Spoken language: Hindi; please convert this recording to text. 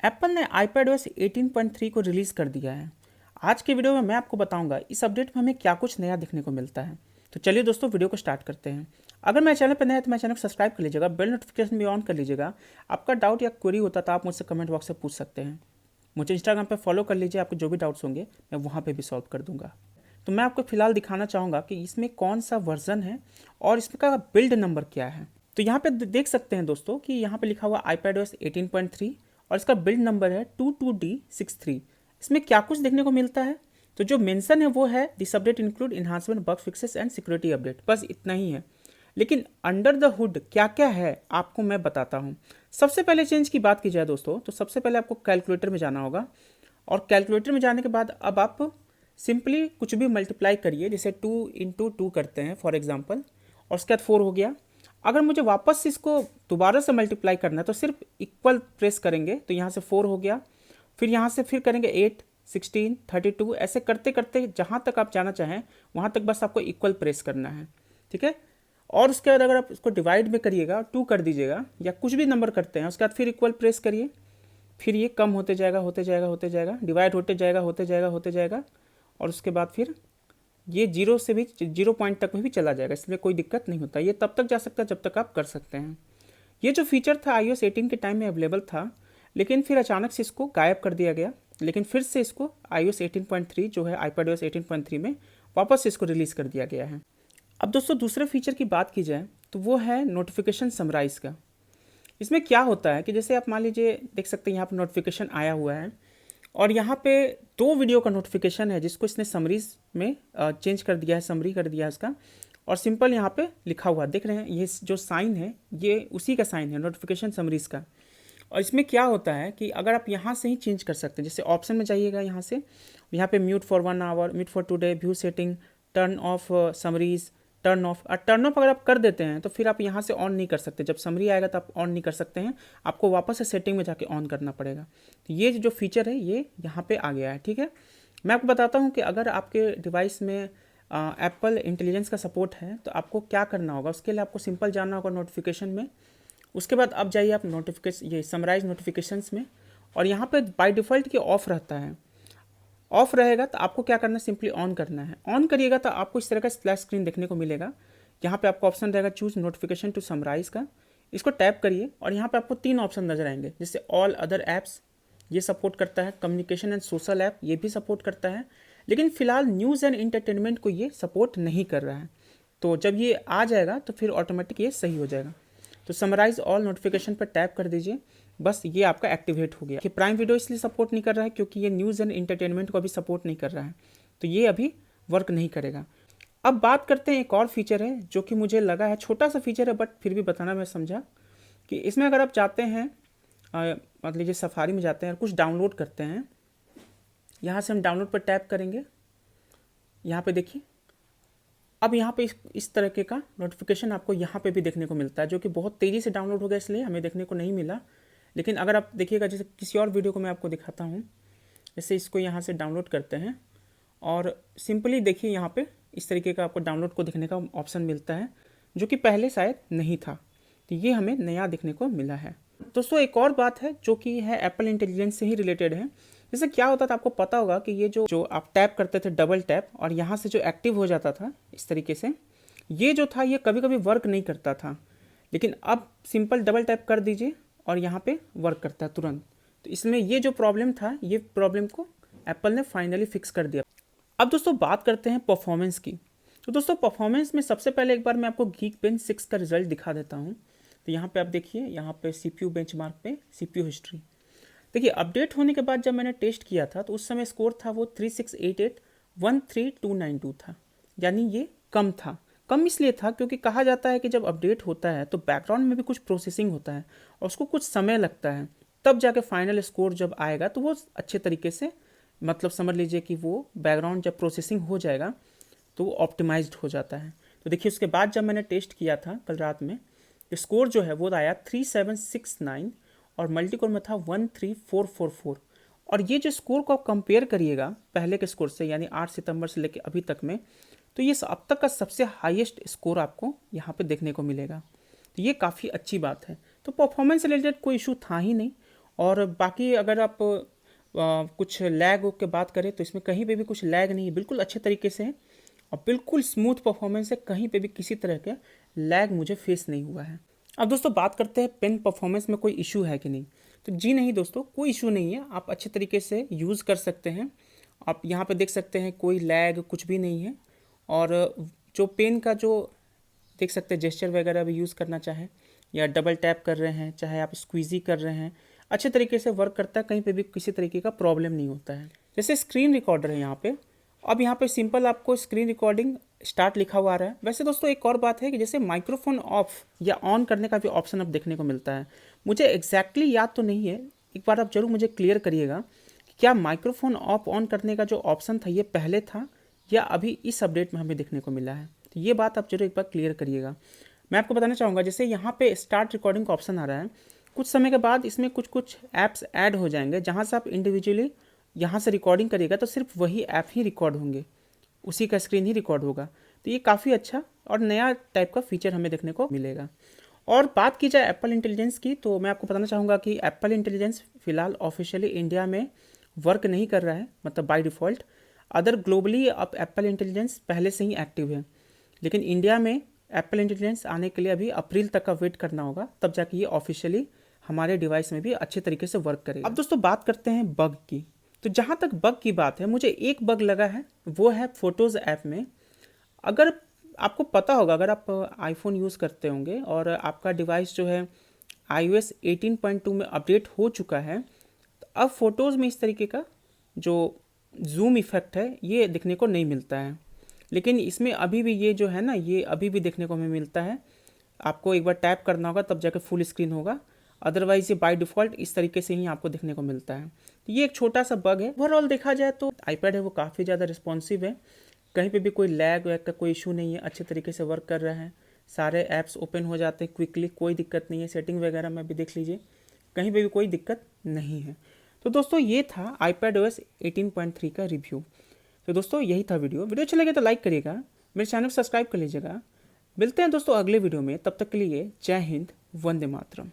एप्पल ने iPadOS 18.3 को रिलीज़ कर दिया है। आज के वीडियो में मैं आपको बताऊंगा इस अपडेट में हमें क्या कुछ नया देखने को मिलता है। तो चलिए दोस्तों वीडियो को स्टार्ट करते हैं। अगर मेरे चैनल पर नया है तो मेरे चैनल को सब्सक्राइब कर लीजिएगा, बेल नोटिफिकेशन भी ऑन कर लीजिएगा। आपका डाउट या क्वेरी होता तो आप मुझसे कमेंट बॉक्स से पूछ सकते हैं। मुझे इंस्टाग्राम पर फॉलो कर लीजिए, आपके जो भी डाउट्स होंगे मैं वहाँ पर भी सॉल्व कर दूंगा। तो मैं आपको फिलहाल दिखाना चाहूँगा कि इसमें कौन सा वर्जन है और इसका बिल्ड नंबर क्या है। तो यहाँ पे देख सकते हैं दोस्तों कि यहाँ पे लिखा हुआ iPadOS 18.3 और इसका बिल्ड नंबर है 22D63। इसमें क्या कुछ देखने को मिलता है, तो जो मेंशन है वो है this update include enhancement, bug fixes and security update, बस इतना ही है। लेकिन अंडर द हुड क्या क्या है आपको मैं बताता हूँ। सबसे पहले चेंज की बात की जाए दोस्तों, तो सबसे पहले आपको कैलकुलेटर में जाना होगा और कैलकुलेटर में जाने के बाद अब आप सिंपली कुछ भी मल्टीप्लाई करिए, जैसे 2 × 2 करते हैं फॉर एग्जाम्पल, और उसके बाद 4 हो गया। अगर मुझे वापस से इसको दोबारा से मल्टीप्लाई करना है तो सिर्फ इक्वल प्रेस करेंगे, तो यहाँ से 4 हो गया, फिर यहाँ से फिर करेंगे 8, 16, 32, ऐसे करते करते जहाँ तक आप जाना चाहें वहाँ तक बस आपको इक्वल प्रेस करना है, ठीक है। और उसके बाद अगर आप इसको डिवाइड में करिएगा 2 कर दीजिएगा या कुछ भी नंबर करते हैं, उसके बाद फिर इक्वल प्रेस करिए, फिर ये कम होते जाएगा होते जाएगा होते जाएगा, डिवाइड होते जाएगा होते जाएगा होते जाएगा, और उसके बाद फिर ये 0 से भी 0 पॉइंट तक में भी चला जाएगा, इसमें कोई दिक्कत नहीं होता। ये तब तक जा सकता है जब तक आप कर सकते हैं। ये जो फीचर था iOS 18 के टाइम में अवेलेबल था, लेकिन फिर अचानक से इसको गायब कर दिया गया। लेकिन फिर से इसको iOS 18.3 जो है iPadOS 18.3 में वापस से इसको रिलीज़ कर दिया गया है। अब दोस्तों दूसरे फीचर की बात की जाए तो वो है नोटिफिकेशन समराइज़ का। इसमें क्या होता है कि जैसे आप मान लीजिए देख सकते हैं यहाँ पर नोटिफिकेशन आया हुआ है और यहाँ पे 2 वीडियो का नोटिफिकेशन है जिसको इसने समरीज में चेंज कर दिया है, समरी कर दिया है इसका, और सिंपल यहाँ पे लिखा हुआ देख रहे हैं, ये जो साइन है ये उसी का साइन है नोटिफिकेशन समरीज का। और इसमें क्या होता है कि अगर आप यहाँ से ही चेंज कर सकते हैं, जैसे ऑप्शन में जाइएगा यहाँ पे mute for 1 hour, mute for today, view setting, turn off summaries, turn off. और टर्न ऑफ अगर आप कर देते हैं तो फिर आप यहाँ से ऑन नहीं कर सकते, जब समरी आएगा तो आप ऑन नहीं कर सकते हैं, आपको वापस से सेटिंग में जाके ऑन करना पड़ेगा। तो ये जो फीचर है ये यहाँ पे आ गया है, ठीक है। मैं आपको बताता हूँ कि अगर आपके डिवाइस में एप्पल इंटेलिजेंस का सपोर्ट है तो आपको क्या करना होगा। उसके लिए आपको सिंपल जाना होगा नोटिफिकेशन में, उसके बाद अब जाइए आप नोटिफिकेशन ये समराइज नोटिफिकेशंस में, और यहाँ पे बाय डिफ़ॉल्ट की ऑफ रहता है। ऑफ रहेगा तो आपको क्या करना है, सिंपली ऑन करना है। ऑन करिएगा तो आपको इस तरह का स्प्लैश स्क्रीन देखने को मिलेगा। यहाँ पे आपको ऑप्शन रहेगा चूज नोटिफिकेशन टू समराइज का, इसको टैप करिए और यहाँ पे आपको 3 ऑप्शन नजर आएंगे, जैसे ऑल अदर ऐप्स ये सपोर्ट करता है, कम्युनिकेशन एंड सोशल ऐप ये भी सपोर्ट करता है, लेकिन फिलहाल न्यूज़ एंड इंटरटेनमेंट को ये सपोर्ट नहीं कर रहा है। तो जब ये आ जाएगा तो फिर ऑटोमेटिक ये सही हो जाएगा। तो समराइज ऑल नोटिफिकेशन पर टैप कर दीजिए, बस ये आपका एक्टिवेट हो गया। कि प्राइम वीडियो इसलिए सपोर्ट नहीं कर रहा है क्योंकि ये न्यूज़ एंड इंटरटेनमेंट को अभी सपोर्ट नहीं कर रहा है, तो ये अभी वर्क नहीं करेगा। अब बात करते हैं एक और फीचर है जो कि मुझे लगा है छोटा सा फीचर है, बट फिर भी बताना मैं समझा कि इसमें अगर आप जाते हैं मान लीजिए सफारी में जाते हैं और कुछ डाउनलोड करते हैं, यहाँ से हम डाउनलोड पर टैप करेंगे, यहाँ पे देखिए अब यहाँ पे इस तरह के का नोटिफिकेशन आपको यहाँ पे भी देखने को मिलता है, जो कि बहुत तेज़ी से डाउनलोड हो गया इसलिए हमें देखने को नहीं मिला। लेकिन अगर आप देखिएगा, जैसे किसी और वीडियो को मैं आपको दिखाता हूँ, जैसे इसको यहाँ से डाउनलोड करते हैं और सिंपली देखिए यहाँ पे इस तरीके का आपको डाउनलोड को देखने का ऑप्शन मिलता है, जो कि पहले शायद नहीं था। तो ये हमें नया देखने को मिला है। दोस्तों एक और बात है जो कि है एप्पल इंटेलिजेंस से ही रिलेटेड है। जैसे क्या होता था, आपको पता होगा कि ये जो आप टैप करते थे डबल टैप और यहाँ से जो एक्टिव हो जाता था इस तरीके से, ये जो था ये कभी कभी वर्क नहीं करता था, लेकिन अब सिंपल डबल टैप कर दीजिए और यहाँ पे वर्क करता है तुरंत। तो इसमें ये जो प्रॉब्लम था, ये प्रॉब्लम को एप्पल ने फाइनली फिक्स कर दिया। अब दोस्तों बात करते हैं परफॉर्मेंस की। तो दोस्तों परफॉर्मेंस में सबसे पहले एक बार मैं आपको Geekbench 6 का रिजल्ट दिखा देता हूँ। तो यहाँ पे आप देखिए, यहाँ पे CPU बेंचमार्क पे CPU हिस्ट्री देखिए, अपडेट होने के बाद जब मैंने टेस्ट किया था तो उस समय स्कोर था वो 3688 13292 था, यानी ये कम था। कम इसलिए था क्योंकि कहा जाता है कि जब अपडेट होता है तो बैकग्राउंड में भी कुछ प्रोसेसिंग होता है और उसको कुछ समय लगता है, तब जाके फाइनल स्कोर जब आएगा तो वो अच्छे तरीके से, मतलब समझ लीजिए कि वो बैकग्राउंड जब प्रोसेसिंग हो जाएगा तो वो ऑप्टिमाइज्ड हो जाता है। तो देखिए उसके बाद जब मैंने टेस्ट किया था कल रात में, तो स्कोर जो है वो आया 3769 और मल्टी कोर में था 13444। और ये जो स्कोर को आप कंपेयर करिएगा पहले के स्कोर से, यानी 8 सितंबर से लेकर अभी तक में, तो ये अब तक का सबसे हाईएस्ट स्कोर आपको यहाँ पे देखने को मिलेगा। तो ये काफ़ी अच्छी बात है। तो परफॉर्मेंस रिलेटेड कोई इशू था ही नहीं। और बाकी अगर आप कुछ लैग की बात करें तो इसमें कहीं पे भी कुछ लैग नहीं है, बिल्कुल अच्छे तरीके से है और बिल्कुल स्मूथ परफॉर्मेंस है, कहीं पे भी किसी तरह का लैग मुझे फेस नहीं हुआ है। अब दोस्तों बात करते हैं पेन परफॉर्मेंस में कोई इशू है कि नहीं। तो जी नहीं दोस्तों, कोई इशू नहीं है, आप अच्छे तरीके से यूज़ कर सकते हैं। आप यहाँ पे देख सकते हैं कोई लैग कुछ भी नहीं है। और जो पेन का जो देख सकते हैं जेस्चर वगैरह भी यूज़ करना चाहे या डबल टैप कर रहे हैं, चाहे आप स्क्वीजी कर रहे हैं, अच्छे तरीके से वर्क करता है, कहीं पे भी किसी तरीके का प्रॉब्लम नहीं होता है। जैसे स्क्रीन रिकॉर्डर है यहाँ पे, अब यहाँ पे सिंपल आपको स्क्रीन रिकॉर्डिंग स्टार्ट लिखा हुआ आ रहा है। वैसे दोस्तों एक और बात है कि जैसे माइक्रोफोन ऑफ या ऑन करने का भी ऑप्शन अब देखने को मिलता है। मुझे एग्जैक्टली याद तो नहीं है, एक बार आप जरूर मुझे क्लियर करिएगा कि क्या माइक्रोफोन ऑफ ऑन करने का जो ऑप्शन था ये पहले था या अभी इस अपडेट में हमें देखने को मिला है। तो ये बात आप जरूर एक बार क्लियर करिएगा। मैं आपको बताना चाहूँगा जैसे यहाँ पे स्टार्ट रिकॉर्डिंग का ऑप्शन आ रहा है, कुछ समय के बाद इसमें कुछ कुछ ऐप्स ऐड हो जाएंगे जहाँ से आप इंडिविजुअली यहाँ से रिकॉर्डिंग करिएगा तो सिर्फ वही ऐप ही रिकॉर्ड होंगे, उसी का स्क्रीन ही रिकॉर्ड होगा। तो ये काफ़ी अच्छा और नया टाइप का फीचर हमें देखने को मिलेगा। और बात की जाए एप्पल इंटेलिजेंस की, तो मैं आपको बताना चाहूँगा कि एप्पल इंटेलिजेंस फिलहाल ऑफिशियली इंडिया में वर्क नहीं कर रहा है, मतलब बाय डिफ़ॉल्ट। अदर ग्लोबली अब एप्पल इंटेलिजेंस पहले से ही एक्टिव है, लेकिन इंडिया में एप्पल इंटेलिजेंस आने के लिए अभी अप्रैल तक का वेट करना होगा, तब जाके ये ऑफिशियली हमारे डिवाइस में भी अच्छे तरीके से वर्क करेगा। अब दोस्तों बात करते हैं बग की। तो जहाँ तक बग की बात है, मुझे एक बग लगा है, वो है फोटोज़ ऐप में। अगर आपको पता होगा, अगर आप आईफोन यूज़ करते होंगे और आपका डिवाइस जो है iOS 18.2 में अपडेट हो चुका है, तो अब फ़ोटोज़ में इस तरीके का जो जूम इफ़ेक्ट है ये देखने को नहीं मिलता है। लेकिन इसमें अभी भी ये जो है ना, ये अभी भी देखने को हमें मिलता है। आपको एक बार टैप करना होगा तब जाकर फुल स्क्रीन होगा, अदरवाइज ये बाय डिफ़ॉल्ट इस तरीके से ही आपको देखने को मिलता है। तो ये एक छोटा सा बग है। ओवरऑल देखा जाए तो आईपैड है वो काफ़ी ज़्यादा रिस्पॉन्सिव है, कहीं पे भी कोई लैग वैग का कोई इशू नहीं है, अच्छे तरीके से वर्क कर रहा है, सारे ऐप्स ओपन हो जाते हैं क्विकली, कोई दिक्कत नहीं है। सेटिंग वगैरह में भी देख लीजिए, कहीं पे भी कोई दिक्कत नहीं है। तो दोस्तों ये था iPadOS 18.3 का रिव्यू। तो दोस्तों यही था वीडियो अच्छा लगे तो लाइक करिएगा, मेरे चैनल को सब्सक्राइब कर लीजिएगा। मिलते हैं दोस्तों अगले वीडियो में, तब तक के लिए जय हिंद, वंदे मातरम।